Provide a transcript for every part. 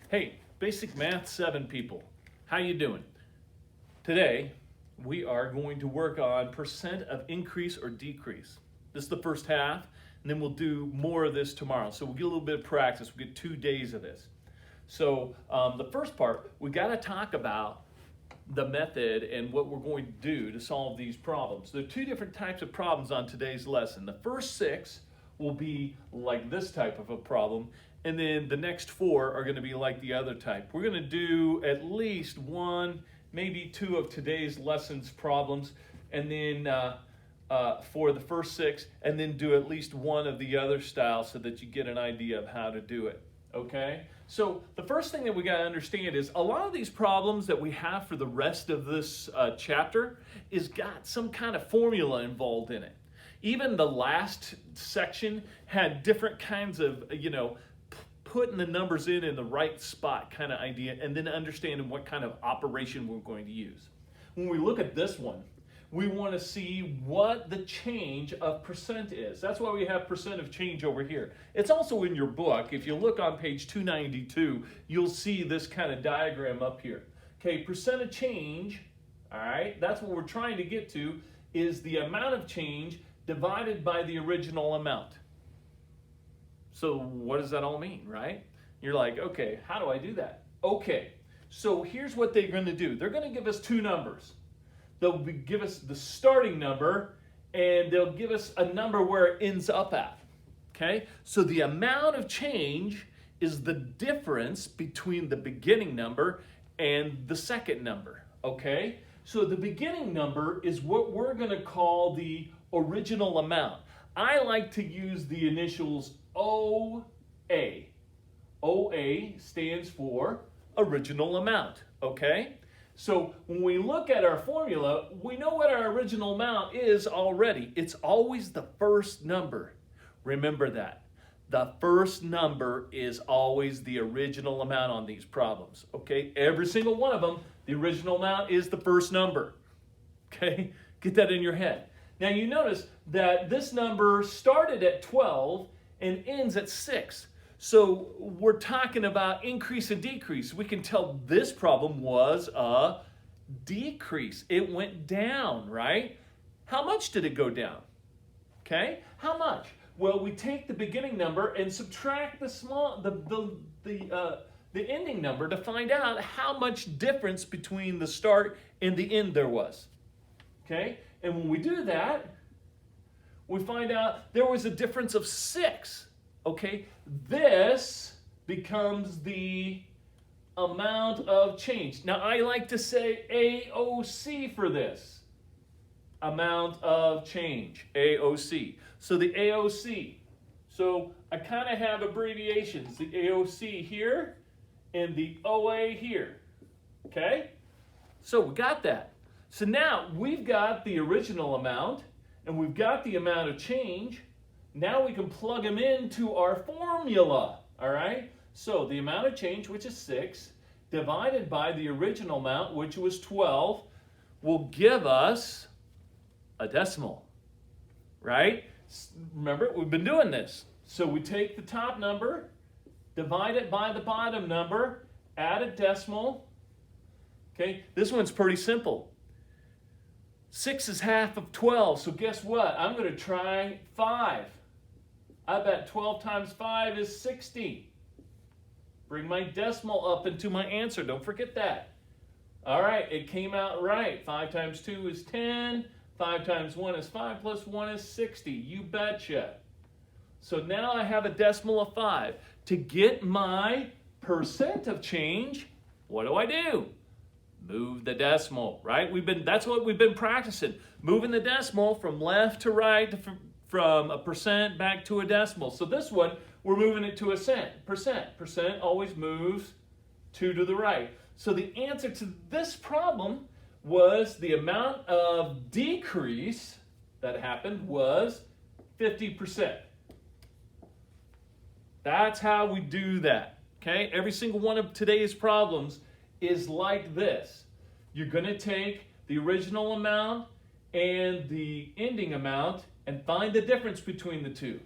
Hey, Basic Math 7 people, how you doing? Today, we are going to work on percent of increase or decrease. This is the first half, and then we'll do more of this tomorrow. So we'll get a little bit of practice. We'll get 2 days of this. So the first part, we got to talk about the method and what we're going to do to solve these problems. There are 2 different types of problems on today's lesson. The first 6 will be like this type of a problem, and then the next 4 are going to be like the other type. We're going to do at least 1, maybe 2 of today's lesson's problems, and then for the first 6, and then do at least 1 of the other styles so that you get an idea of how to do it. Okay? So the first thing that we got to understand is a lot of these problems that we have for the rest of this chapter is got some kind of formula involved in it. Even the last section had different kinds of, putting the numbers in the right spot kind of idea, and then understanding what kind of operation we're going to use. When we look at this one, we want to see what the change of percent is. That's why we have percent of change over here. It's also in your book. If you look on page 292, you'll see this kind of diagram up here. Okay, percent of change, all right, that's what we're trying to get to, is the amount of change divided by the original amount. So what does that all mean, right? You're like, okay, how do I do that? Okay, so here's what they're going to do. They're going to give us 2 numbers. They'll give us the starting number, and they'll give us a number where it ends up at. Okay, so the amount of change is the difference between the beginning number and the second number. Okay, so the beginning number is what we're going to call the original amount. I like to use the initials OA. OA stands for original amount, okay? So when we look at our formula, we know what our original amount is already. It's always the first number. Remember that. The first number is always the original amount on these problems, okay? Every single one of them, the original amount is the first number, okay? Get that in your head. Now you notice that this number started at 12 and ends at 6. So we're talking about increase and decrease. We can tell this problem was a decrease. It went down, right? How much did it go down? Okay, how much? Well, we take the beginning number and subtract the ending number to find out how much difference between the start and the end there was. Okay, and when we do that, we find out there was a difference of 6. Okay, this becomes the amount of change. Now, I like to say AOC for this. Amount of change, AOC. So the AOC. So I kind of have abbreviations. The AOC here and the OA here. Okay? So we got that. So now we've got the original amount and we've got the amount of change. Now we can plug them into our formula, all right? So the amount of change, which is 6, divided by the original amount, which was 12, will give us a decimal, right? Remember, we've been doing this. So we take the top number, divide it by the bottom number, add a decimal. Okay, this one's pretty simple. 6 is half of 12, so guess what? I'm going to try 5. I bet 12 times 5 is 60. Bring my decimal up into my answer. Don't forget that. All right, it came out right. 5 times 2 is 10. 5 times 1 is 5 plus 1 is 60. You betcha. So now I have a decimal of 5. To get my percent of change, what do? Move the decimal, right? That's what we've been practicing. Moving the decimal from left to right, from a percent back to a decimal. So this one, we're moving it to a percent. Percent always moves 2 to the right. So the answer to this problem was the amount of decrease that happened was 50%. That's how we do that, okay? Every single one of today's problems is like this. You're going to take the original amount and the ending amount and find the difference between the two.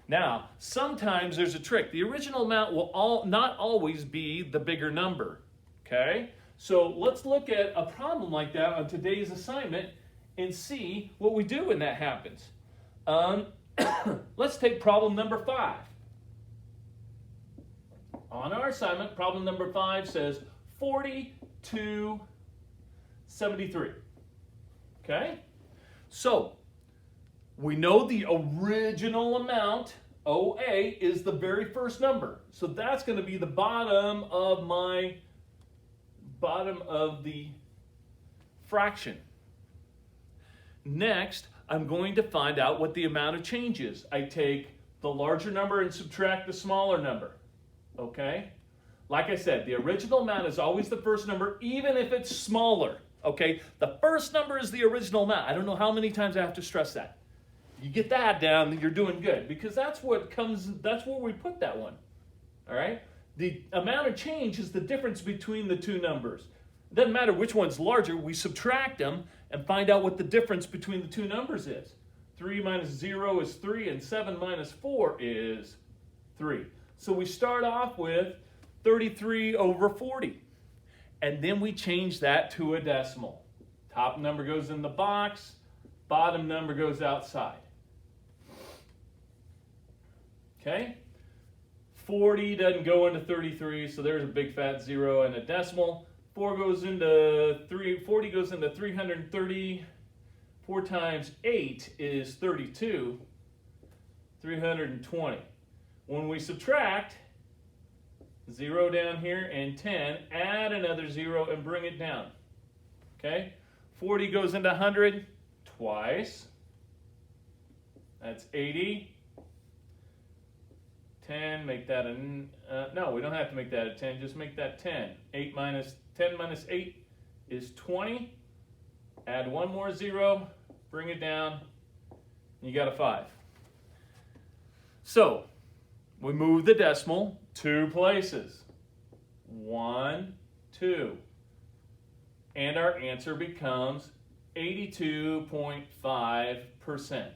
Now, sometimes there's a trick. The original amount will not always be the bigger number, okay? So let's look at a problem like that on today's assignment and see what we do when that happens. Let's take problem number 5. On our assignment, problem number 5 says 4273. Okay? So, we know the original amount, OA, is the very first number. So that's going to be the bottom of the fraction. Next, I'm going to find out what the amount of change is. I take the larger number and subtract the smaller number. Okay? Like I said, the original amount is always the first number, even if it's smaller. Okay? The first number is the original amount. I don't know how many times I have to stress that. You get that down, you're doing good, because that's where we put that one. All right? The amount of change is the difference between the two numbers. It doesn't matter which one's larger, we subtract them and find out what the difference between the two numbers is. 3 minus 0 is 3, and 7 minus 4 is 3. So we start off with 33 over 40. And then we change that to a decimal. Top number goes in the box, bottom number goes outside. Okay? 40 doesn't go into 33, so there's a big fat 0 and a decimal. 40 goes into 330. 4 times 8 is 32. 320. When we subtract 0 down here and 10, add another 0 and bring it down. Okay? 40 goes into 100 twice. That's 80. 10, make that a, no, we don't have to make that a 10, just make that 10. 10 minus 8 is 20. Add one more 0, bring it down, you got a 5. So, we move the decimal 2 places. 1, 2. And our answer becomes 82.5%.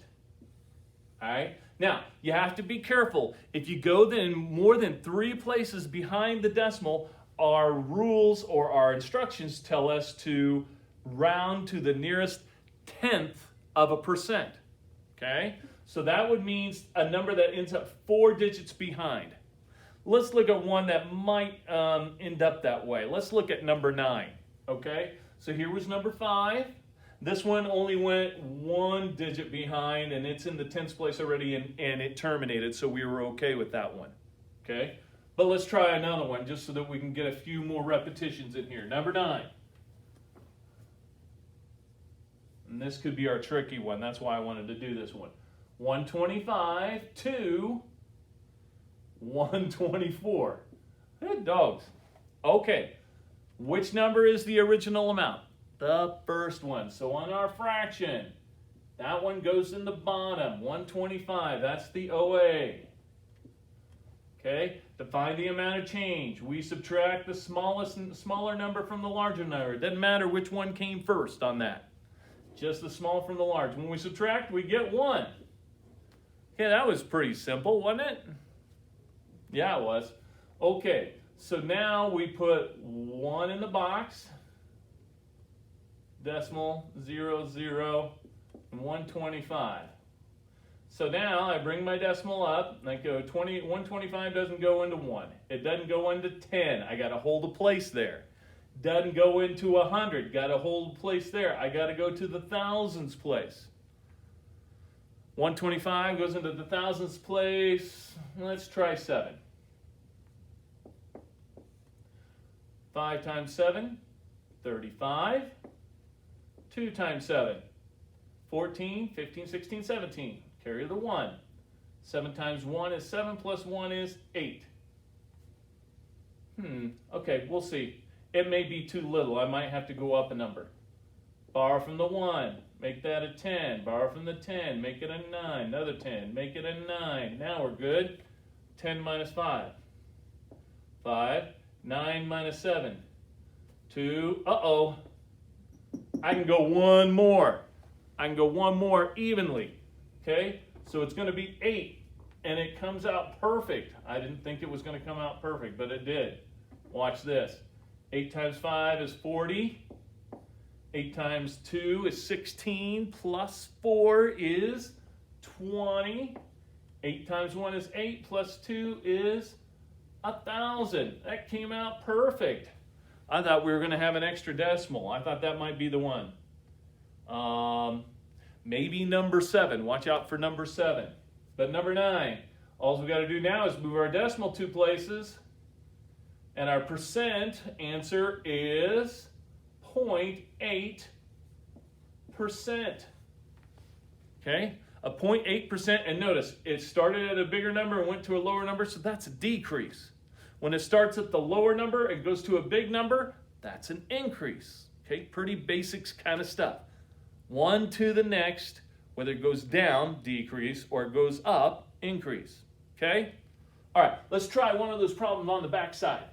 All right? Now, you have to be careful. If you go then more than 3 places behind the decimal, our rules or our instructions tell us to round to the nearest tenth of a percent. Okay? So that would mean a number that ends up 4 digits behind. Let's look at one that might end up that way. Let's look at number 9. Okay? So here was number 5. This one only went 1 digit behind, and it's in the 10th place already, and it terminated, so we were okay with that one. Okay? But let's try another one just so that we can get a few more repetitions in here. Number 9. And this could be our tricky one. That's why I wanted to do this one. 125 to 124. Good dogs. Okay. Which number is the original amount? The first one. So on our fraction, that one goes in the bottom. 125. That's the OA. Okay? To find the amount of change, we subtract the smaller number from the larger number. It doesn't matter which one came first on that. Just the small from the large. When we subtract, we get 1. Okay, that was pretty simple, wasn't it? Yeah, it was. Okay, so now we put 1 in the box, decimal, 0, 0, and 125. So now I bring my decimal up, and I go 125 doesn't go into 1. It doesn't go into 10. I got to hold a place there. Doesn't go into 100. Got to hold a place there. I got to go to the thousands place. 125 goes into the thousands place. Let's try 7. 5 times 7, 35. 2 times 7, 14, 15, 16, 17. Carry the 1. 7 times 1 is 7, plus 1 is 8. Okay, we'll see. It may be too little. I might have to go up a number. Borrow from the 1, make that a 10. Borrow from the 10, make it a 9. Another 10, make it a 9. Now we're good. 10 minus 5. 5. 9 minus 7. 2. Uh-oh. I can go one more. I can go one more evenly. Okay? So it's going to be 8. and it comes out perfect. I didn't think it was going to come out perfect, but it did. Watch this. 8 times 5 is 40. 8 times 2 is 16, plus 4 is 20. 8 times 1 is 8, plus 2 is 1,000. That came out perfect. I thought we were going to have an extra decimal. I thought that might be the one. Maybe number 7. Watch out for number 7. But number 9, all we got to do now is move our decimal 2 places. And our percent answer is 0.8%. Okay? A 0.8%, and notice, it started at a bigger number and went to a lower number, so that's a decrease. When it starts at the lower number and goes to a big number, that's an increase. Okay? Pretty basics kind of stuff. One to the next, whether it goes down, decrease, or it goes up, increase. Okay? All right, let's try one of those problems on the back side.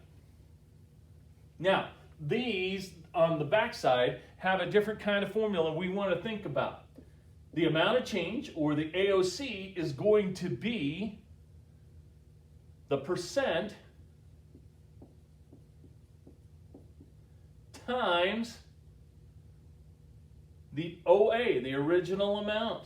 Now, these on the back side have a different kind of formula we want to think about. The amount of change, or the AOC, is going to be the percent times the OA, the original amount.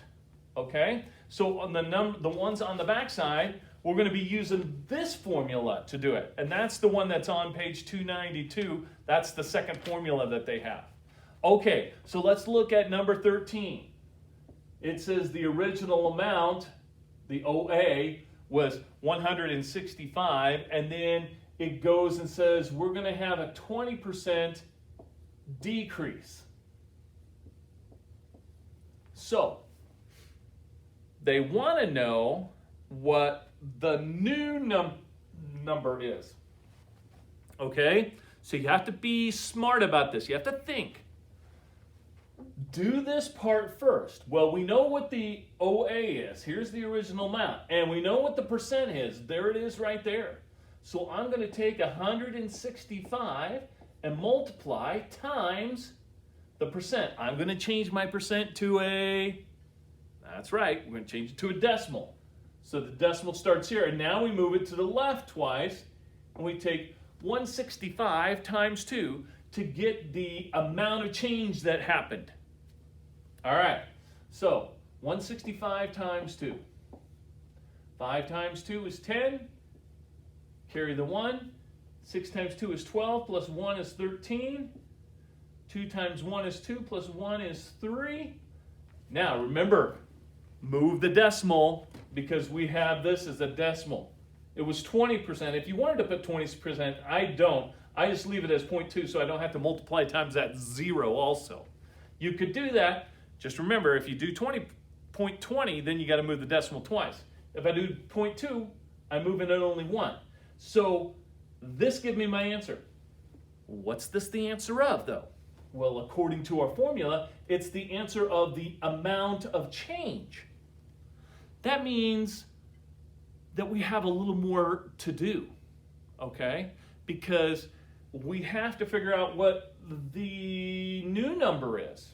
Okay? So on the ones on the back side, we're going to be using this formula to do it. And that's the one that's on page 292. That's the second formula that they have. Okay, so let's look at number 13. It says the original amount, the OA, was 165, and then it goes and says we're going to have a 20% decrease. So, they want to know what the new number is. Okay? So you have to be smart about this. You have to think. Do this part first. Well, we know what the OA is. Here's the original amount. And we know what the percent is. There it is right there. So I'm going to take 165 and multiply times the percent. I'm going to change my percent to that's right, we're going to change it to a decimal. So the decimal starts here, and now we move it to the left twice, and we take 165 times 2 to get the amount of change that happened. All right, so 165 times 2. 5 times 2 is 10. Carry the 1. 6 times 2 is 12, plus 1 is 13. 2 times 1 is 2, plus 1 is 3. Now, remember, move the decimal because we have this as a decimal. It was 20%. If you wanted to put 20%, I don't. I just leave it as 0.2 so I don't have to multiply times that 0 also. You could do that. Just remember, if you do 20.20, then you got to move the decimal twice. If I do 0.2, I move it at only 1. So this gives me my answer. What's this the answer of, though? Well, according to our formula, it's the answer of the amount of change. That means that we have a little more to do, okay? Because we have to figure out what the new number is,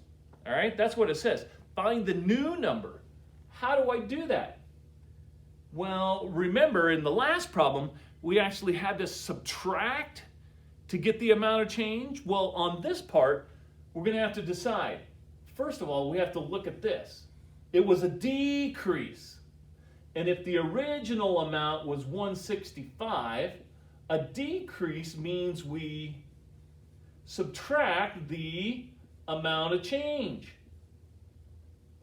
all right? That's what it says. Find the new number. How do I do that? Well, remember in the last problem, we actually had to subtract to get the amount of change. Well, on this part, we're going to have to decide. First of all, we have to look at this. It was a decrease. And if the original amount was 165, a decrease means we subtract the amount of change.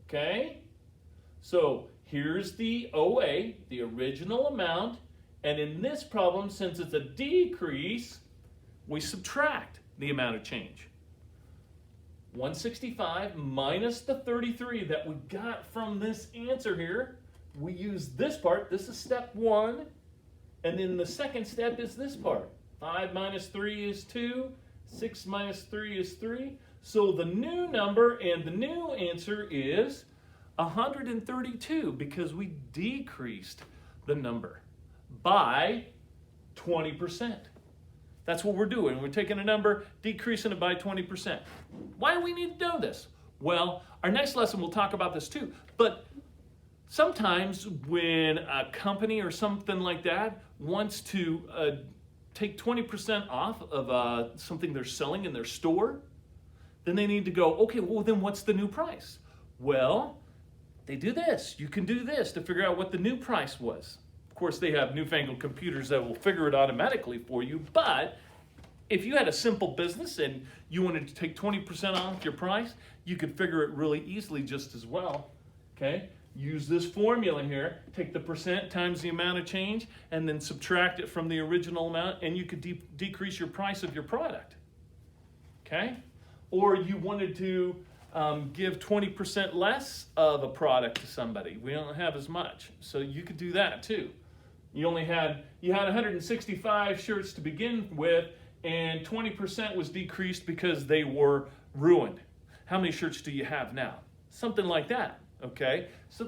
Okay? So here's the OA, the original amount. And in this problem, since it's a decrease, we subtract the amount of change. 165 minus the 33 that we got from this answer here. We use this part. This is step 1. And then the second step is this part. 5 minus 3 is 2. 6 minus 3 is 3. So the new number and the new answer is 132 because we decreased the number by 20%. That's what we're doing. We're taking a number, decreasing it by 20%. Why do we need to know this? Well, our next lesson we'll talk about this too. But Sometimes when a company or something like that wants to take 20% off of something they're selling in their store, then they need to go, okay, well then what's the new price? Well, they do this. You can do this to figure out what the new price was. Of course, they have newfangled computers that will figure it automatically for you, but if you had a simple business and you wanted to take 20% off your price, you could figure it really easily just as well, okay? Use this formula here, take the percent times the amount of change, and then subtract it from the original amount, and you could decrease your price of your product, okay? Or you wanted to give 20% less of a product to somebody. We don't have as much, so you could do that too. You had 165 shirts to begin with, and 20% was decreased because they were ruined. How many shirts do you have now? Something like that, okay? So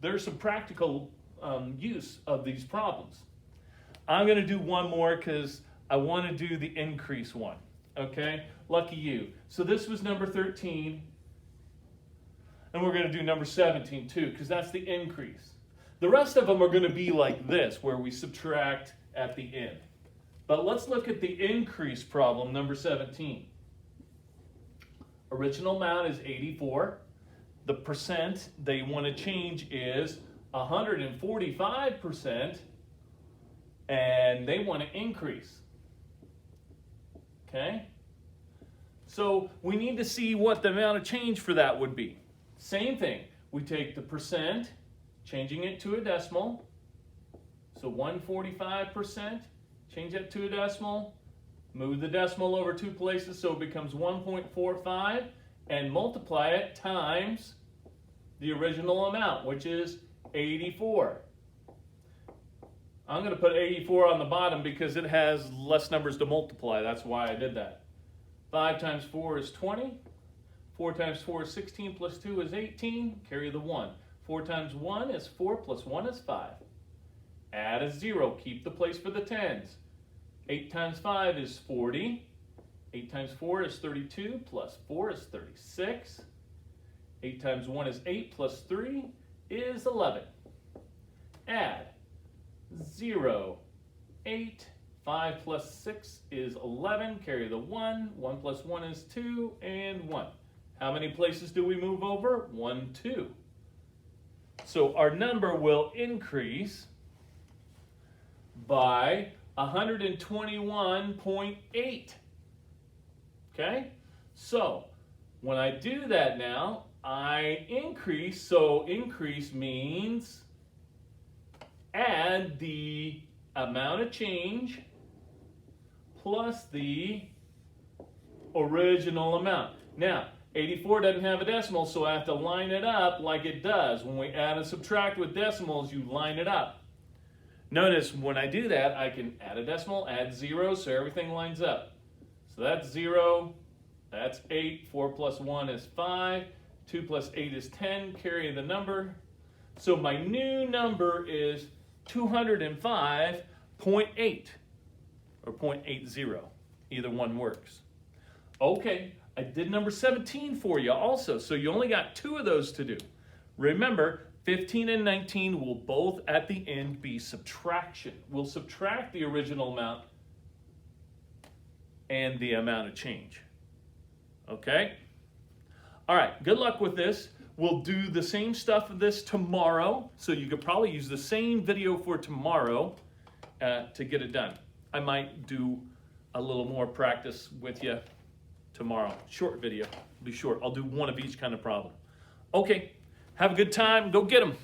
there's some practical use of these problems. I'm gonna do one more because I wanna do the increase one, okay? Lucky you. So this was number 13, and we're gonna do number 17 too, because that's the increase. The rest of them are gonna be like this, where we subtract at the end. But let's look at the increase problem, number 17. Original amount is 84. The percent they want to change is 145%, and they want to increase. Okay? So we need to see what the amount of change for that would be. Same thing. We take the percent, changing it to a decimal. So 145%. Change that to a decimal, move the decimal over 2 places so it becomes 1.45, and multiply it times the original amount, which is 84. I'm going to put 84 on the bottom because it has less numbers to multiply. That's why I did that. 5 times 4 is 20. 4 times 4 is 16 plus 2 is 18. Carry the 1. 4 times 1 is 4 plus 1 is 5. Add a 0. Keep the place for the tens. 8 times 5 is 40. 8 times 4 is 32, plus 4 is 36. 8 times 1 is 8, plus 3 is 11. Add 0, 8, 5 plus 6 is 11. Carry the 1. 1 plus 1 is 2, and 1. How many places do we move over? 1, 2. So our number will increase by 121.8. Okay? So when I do that now, I increase. So increase means add the amount of change plus the original amount. Now, 84 doesn't have a decimal, so I have to line it up like it does. When we add and subtract with decimals, you line it up. Notice when I do that, I can add a decimal, add 0, so everything lines up. So that's 0, that's 8, 4 plus 1 is 5, 2 plus 8 is 10, carry the number. So my new number is 205.8 or 0.80. Either one works. Okay, I did number 17 for you also, so you only got 2 of those to do. Remember, 15 and 19 will both at the end be subtraction. We'll subtract the original amount and the amount of change. Okay? All right, good luck with this. We'll do the same stuff of this tomorrow, so you could probably use the same video for tomorrow to get it done. I might do a little more practice with you tomorrow. Short video, be short. I'll do one of each kind of problem. Okay. Have a good time. Go get them.